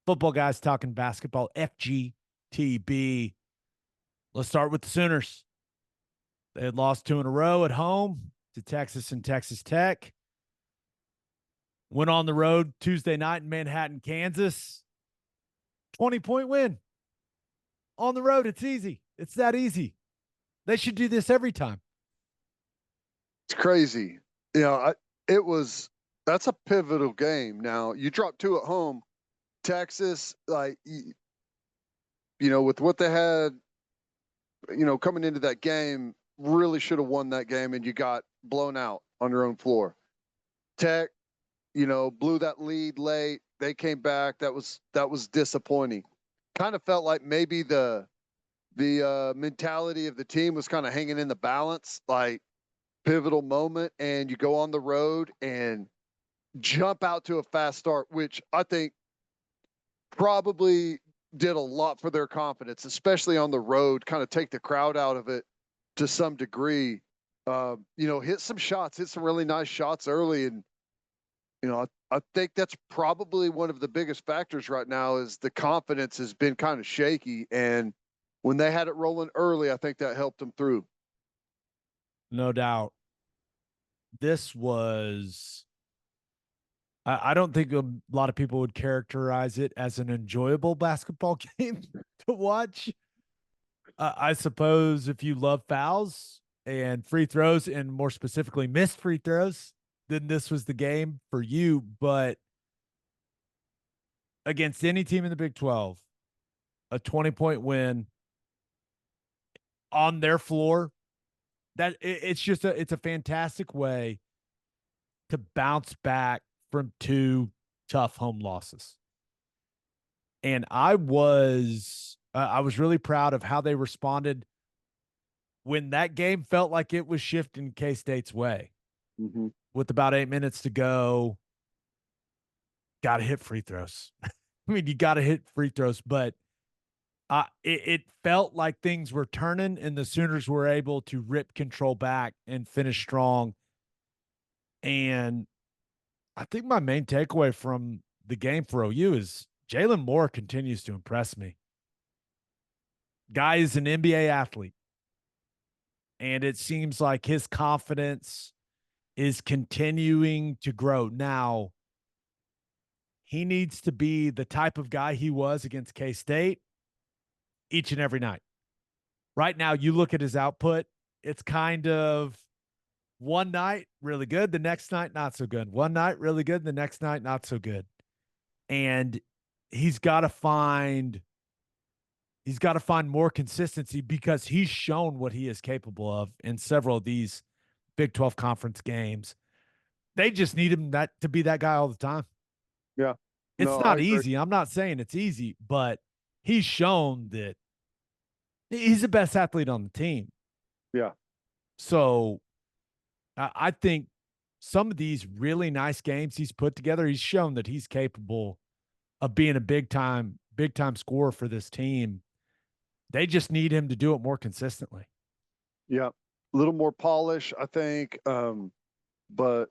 Football Guys Talking Basketball, FGTB. Let's start with the Sooners. They had lost 2 in a row at home to Texas and Texas Tech. Went on the road Tuesday night in Manhattan, Kansas. 20-point win. On the road, it's easy. It's that easy. They should do this every time. It's crazy. That's a pivotal game. Now, you drop 2 at home. Texas, with what they had, coming into that game, really should have won that game, and you got blown out on your own floor. Tech, blew that lead late. They came back. That was disappointing. Kind of felt like maybe the mentality of the team was kind of hanging in the balance, like pivotal moment, and you go on the road and jump out to a fast start, which I think probably did a lot for their confidence, especially on the road, kind of take the crowd out of it to some degree. Hit some really nice shots early. And, I think that's probably one of the biggest factors right now is the confidence has been kind of shaky. And when they had it rolling early, I think that helped them through. No doubt. This was, I don't think a lot of people would characterize it as an enjoyable basketball game to watch. I suppose if you love fouls and free throws, and more specifically missed free throws, then this was the game for you. But against any team in the Big 12, a 20-point win on their floor, it's a fantastic way to bounce back from 2 tough home losses. And I was really proud of how they responded when that game felt like it was shifting K-State's way. Mm-hmm. With about 8 minutes to go, got to hit free throws. I mean, you got to hit free throws, but it felt like things were turning, and the Sooners were able to rip control back and finish strong. And I think my main takeaway from the game for OU is Jalen Moore continues to impress me. Guy is an NBA athlete, and it seems like his confidence is continuing to grow. Now, he needs to be the type of guy he was against K-State each and every night. Right now, you look at his output, it's kind of one night really good, the next night not so good. One night really good, the next night not so good. And he's got to find more consistency, because he's shown what he is capable of in several of these Big 12 conference games. They just need him to be that guy all the time. Yeah. It's not easy. I'm not saying it's easy, but he's shown that he's the best athlete on the team. Yeah. So I think some of these really nice games he's put together, he's shown that he's capable of being a big time scorer for this team. They just need him to do it more consistently. Yeah. A little more polish, I think. But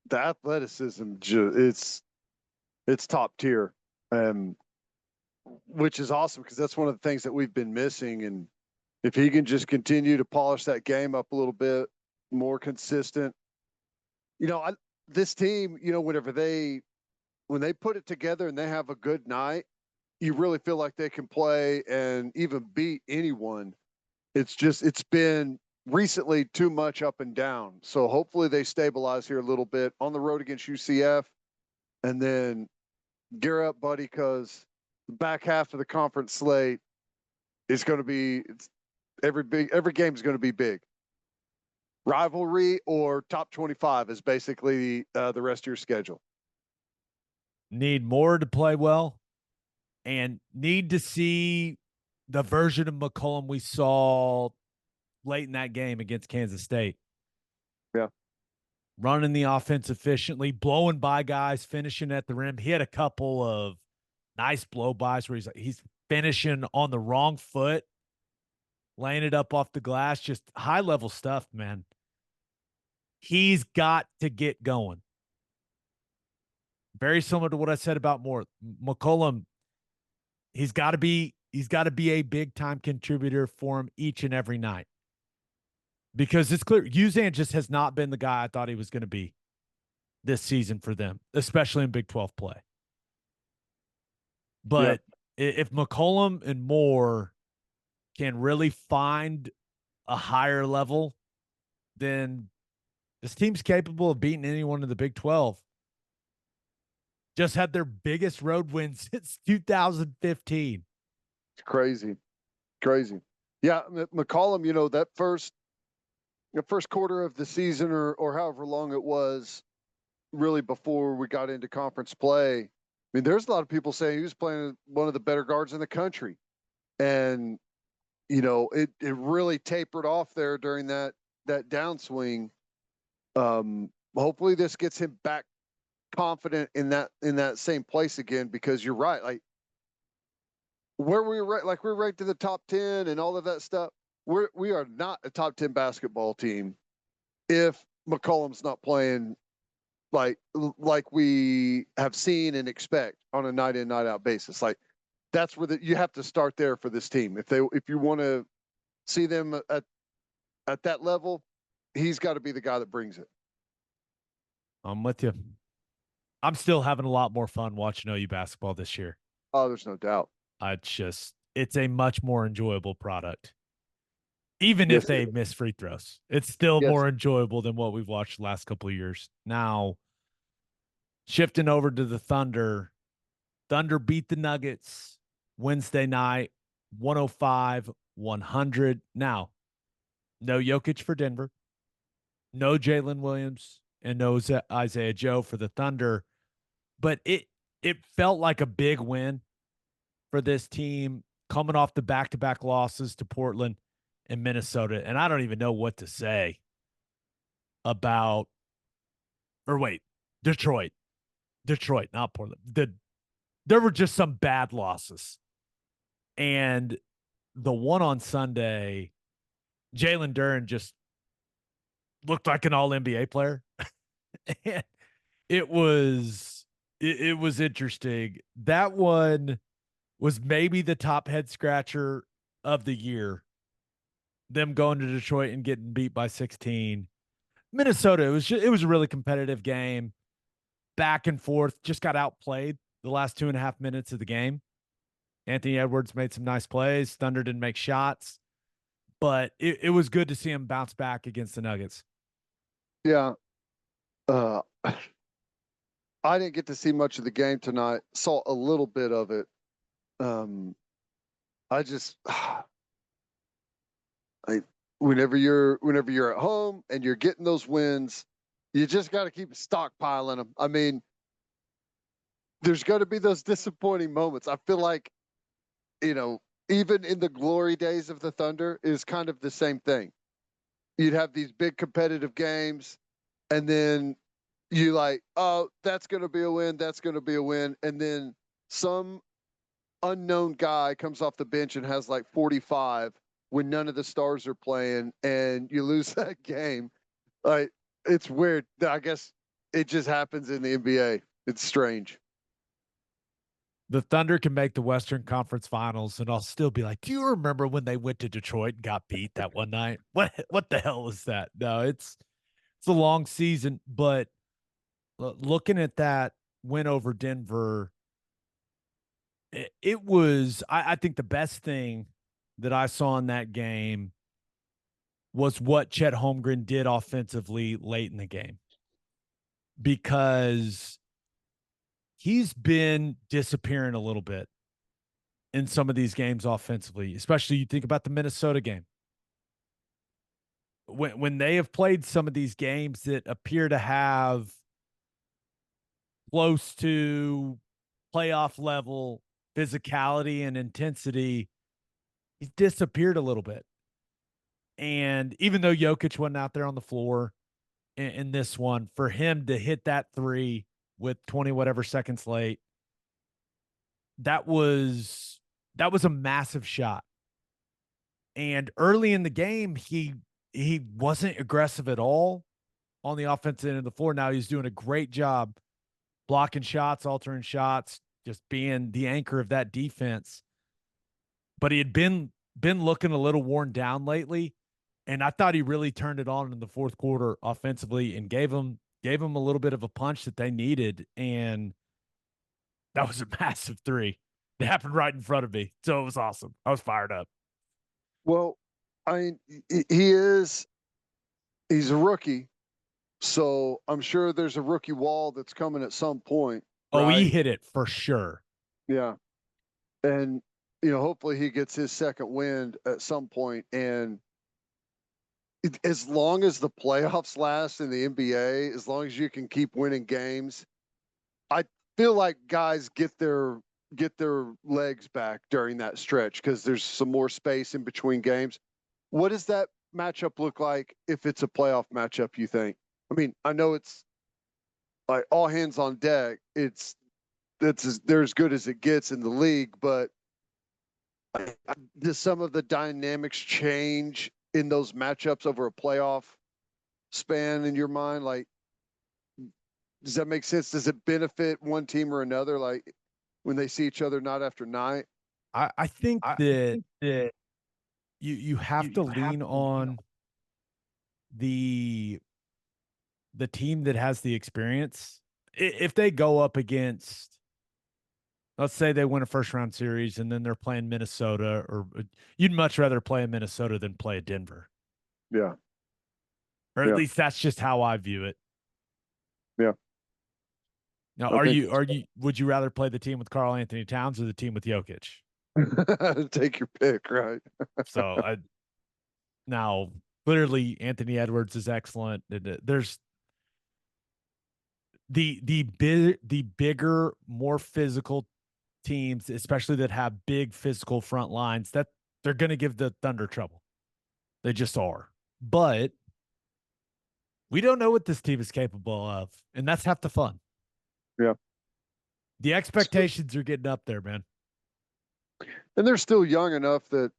the athleticism, it's top tier. Which is awesome, because that's one of the things that we've been missing. And if he can just continue to polish that game up a little bit more consistent, this team, when they put it together and they have a good night, you really feel like they can play and even beat anyone. It's been recently too much up and down. So hopefully they stabilize here a little bit on the road against UCF, and then gear up, buddy, because the back half of the conference slate is going to be every game is going to be big. Rivalry or top 25 is basically the rest of your schedule. Need more to play well, and need to see the version of McCollum we saw late in that game against Kansas State. Yeah. Running the offense efficiently, blowing by guys, finishing at the rim. He had a couple of nice blow-bys where he's finishing on the wrong foot, laying it up off the glass, just high-level stuff, man. He's got to get going. Very similar to what I said about Moore. McCollum He's got to be a big time contributor for him each and every night. Because it's clear Uzan just has not been the guy I thought he was going to be this season for them, especially in Big 12 play. Yeah, But if McCollum and Moore can really find a higher level, then this team's capable of beating anyone in the Big 12. Just had their biggest road win since 2015. it's crazy, crazy. Yeah, McCollum, that first quarter of the season, or however long it was, really before we got into conference play. I mean, there's a lot of people saying he was playing one of the better guards in the country, and it really tapered off there during that downswing. Hopefully, this gets him back confident in that same place again, because you're right, like where we were, like we're ranked in the top 10 and all of that stuff. We are not a top 10 basketball team if McCollum's not playing like we have seen and expect on a night in, night out basis. Like that's where you have to start there for this team. If you want to see them at that level, he's got to be the guy that brings it. I'm with you. I'm still having a lot more fun watching OU basketball this year. Oh, there's no doubt. It's a much more enjoyable product. Even if they miss free throws, it's still more enjoyable than what we've watched the last couple of years. Now, shifting over to the Thunder. Thunder beat the Nuggets Wednesday night, 105-100. Now, no Jokic for Denver, no Jalen Williams, and no Isaiah Joe for the Thunder. But it felt like a big win for this team coming off the back-to-back losses to Portland and Minnesota. And I don't even know what to say about Detroit. Detroit, not Portland. There were just some bad losses. And the one on Sunday, Jalen Duren just looked like an all-NBA player. And it was interesting. That one was maybe the top head scratcher of the year. Them going to Detroit and getting beat by 16. Minnesota, it was a really competitive game. Back and forth, just got outplayed the last 2.5 minutes of the game. Anthony Edwards made some nice plays. Thunder didn't make shots, but it was good to see him bounce back against the Nuggets. Yeah. I didn't get to see much of the game tonight. Saw a little bit of it. Whenever you're at home and you're getting those wins, you just got to keep stockpiling them. I mean, there's going to be those disappointing moments. I feel like, even in the glory days of the Thunder is kind of the same thing. You'd have these big competitive games, and then you like, oh, that's going to be a win. That's going to be a win. And then some unknown guy comes off the bench and has like 45 when none of the stars are playing, and you lose that game. Like, it's weird. I guess it just happens in the NBA. It's strange. The Thunder can make the Western Conference Finals, and I'll still be like, do you remember when they went to Detroit and got beat that one night? What the hell is that? No, it's a long season, but looking at that win over Denver, it was, I think the best thing that I saw in that game was what Chet Holmgren did offensively late in the game, because he's been disappearing a little bit in some of these games offensively, especially you think about the Minnesota game. When they have played some of these games that appear to have close to playoff level physicality and intensity, he's disappeared a little bit. And even though Jokic wasn't out there on the floor in this one, for him to hit that three with 20 whatever seconds late, that was a massive shot. And early in the game, he wasn't aggressive at all on the offensive end of the floor. Now he's doing a great job blocking shots, altering shots, just being the anchor of that defense. But he had been looking a little worn down lately, and I thought he really turned it on in the fourth quarter offensively and gave him a little bit of a punch that they needed, and that was a massive three. It happened right in front of me, so it was awesome. I was fired up. Well, he's a rookie, so I'm sure there's a rookie wall that's coming at some point. Oh, right? he hit it for sure. Yeah, and hopefully he gets his second wind at some point. And as long as the playoffs last in the NBA, as long as you can keep winning games, I feel like guys get their legs back during that stretch because there's some more space in between games. What does that matchup look like if it's a playoff matchup, you think? I mean, I know it's like all hands on deck. They're as good as it gets in the league, but does some of the dynamics change in those matchups over a playoff span in your mind? Like, does that make sense? Does it benefit one team or another? Like when they see each other night after night? I think that you have to lean on the team that has the experience. If they go up against, let's say they win a first round series and then they're playing Minnesota, or you'd much rather play a Minnesota than play a Denver. Yeah. Or at least that's just how I view it. Yeah. Now, would you rather play the team with Karl Anthony Towns or the team with Jokic? Take your pick, right? So now clearly Anthony Edwards is excellent. There's the bigger, more physical teams, especially that have big physical front lines, that they're going to give the Thunder trouble. They just are. But we don't know what this team is capable of, and that's half the fun. Yeah. The expectations are getting up there, man. And they're still young enough that,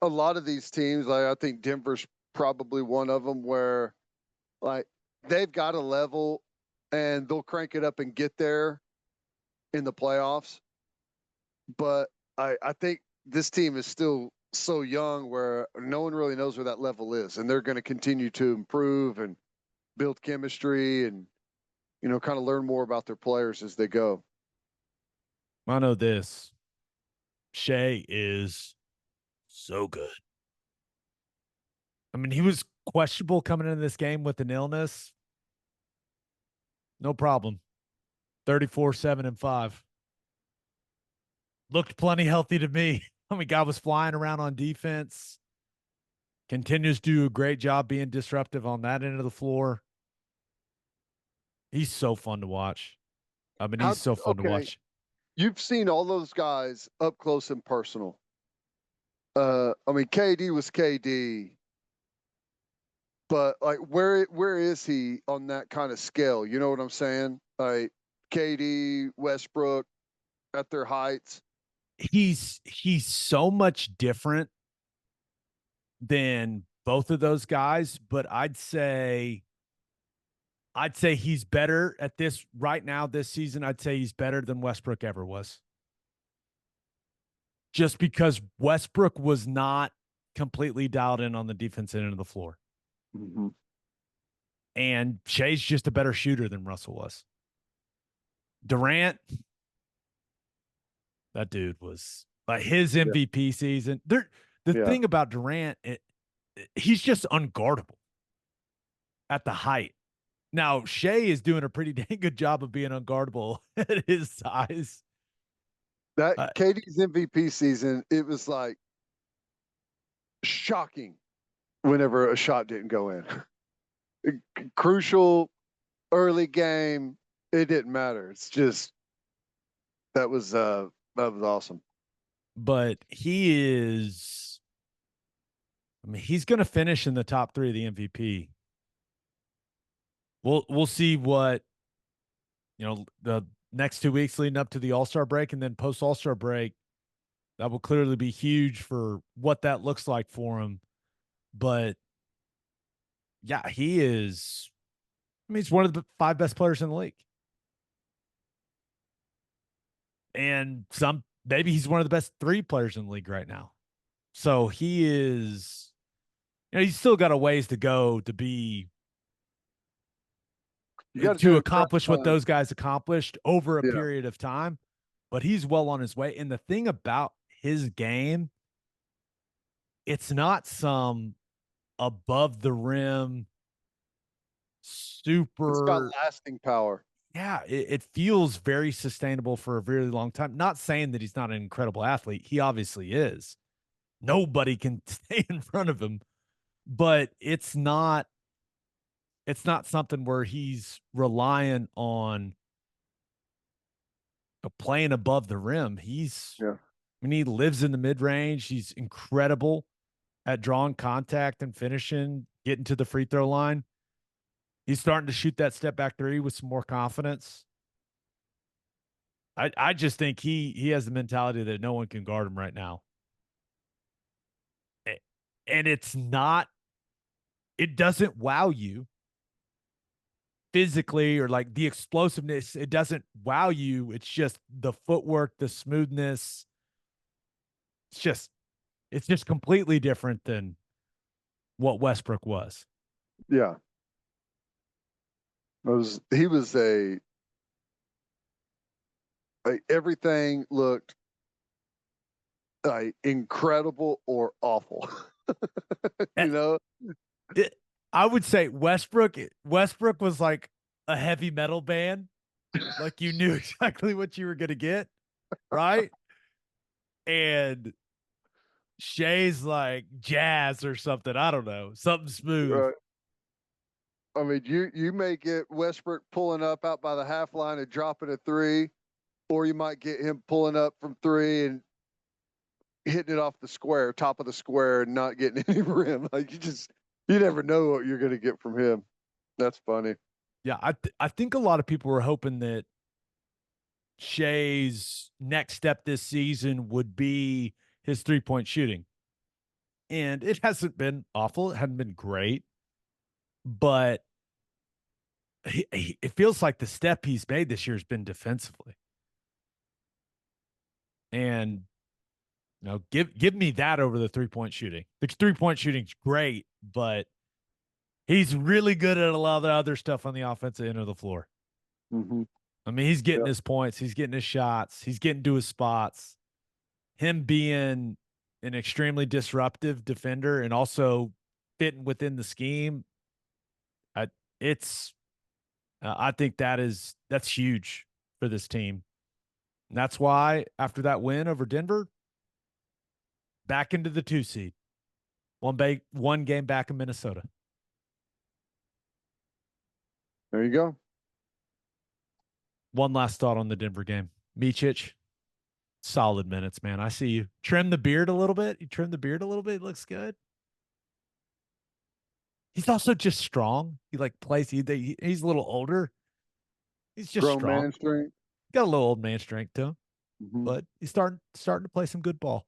a lot of these teams, like I think Denver's probably one of them where like they've got a level and they'll crank it up and get there in the playoffs. But I think this team is still so young where no one really knows where that level is. And they're going to continue to improve and build chemistry and, kind of learn more about their players as they go. I know this. Shea is so good. I mean, he was questionable coming into this game with an illness. No problem. 34, 7, and 5. Looked plenty healthy to me. I mean, guy was flying around on defense. Continues to do a great job being disruptive on that end of the floor. He's so fun to watch. I mean, he's so fun to watch. You've seen all those guys up close and personal. I mean, KD was KD, but like, where is he on that kind of scale? You know what I'm saying? Like KD, Westbrook, at their heights. He's so much different than both of those guys, but I'd say he's better at this right now this season. I'd say he's better than Westbrook ever was. Just because Westbrook was not completely dialed in on the defensive end of the floor. Mm-hmm. And Shea's just a better shooter than Russell was. Durant, that dude was like his MVP season. The thing about Durant, he's just unguardable at the height. Now, Shea is doing a pretty dang good job of being unguardable at his size. That KD's MVP season, it was like shocking whenever a shot didn't go in. Crucial early game, it didn't matter. It's just that was awesome. But he is, I mean, he's going to finish in the top 3 of the MVP. We'll see what, the next 2 weeks leading up to the All-Star break, and then post All-Star break, that will clearly be huge for what that looks like for him. But yeah, he is, I mean, he's one of the 5 best players in the league. and maybe he's one of the best three players in the league right now. So he is, he's still got a ways to go to be You got to to do it in accomplish what prime time. those guys accomplished over a Yeah. period of time, but he's well on his way. And the thing about his game, it's not some above the rim It's got super. lasting power. Yeah, it feels very sustainable for a very long time. Not saying that he's not an incredible athlete. He obviously is. Nobody can stay in front of him, but it's not something where he's relying on playing above the rim. Yeah. I mean, he lives in the mid range. He's incredible at drawing contact and finishing, getting to the free throw line. He's starting to shoot that step back three with some more confidence. I just think he has the mentality that no one can guard him right now. And it doesn't wow you physically or like the explosiveness. It doesn't wow you. It's just the footwork, the smoothness. It's just completely different than what Westbrook was. Yeah. He was everything looked incredible or awful. you know? I would say Westbrook was like a heavy metal band. Like you knew exactly what you were going to get, right? And Shay's like jazz or something. I don't know, something smooth. Right. I mean, you may get Westbrook pulling up out by the half line and dropping a three, or you might get him pulling up from three and hitting it off the square, top of the square, and not getting any rim. Like you never know what you're going to get from him. That's funny. Yeah, I think a lot of people were hoping that Shay's next step this season would be his 3-point shooting. And it hasn't been awful. It hadn't been great, but it feels like the step he's made this year has been defensively. And give me that over the 3-point shooting. The 3-point shooting's great, but he's really good at a lot of the other stuff on the offensive end of the floor. Mm-hmm. I mean, he's getting Yep. his points, he's getting his shots, he's getting to his spots. Him being an extremely disruptive defender and also fitting within the scheme, I think that's huge for this team. And that's why after that win over Denver, back into the 2 seed, one game back in Minnesota. There you go. One last thought on the Denver game. Micic, solid minutes, man. I see you. Trim the beard a little bit. You trim the beard a little bit. It looks good. He's also just strong. He like plays. He's a little older. He's just Grown strong. man strength. Got a little old man strength to him, Mm-hmm. but he's starting to play some good ball.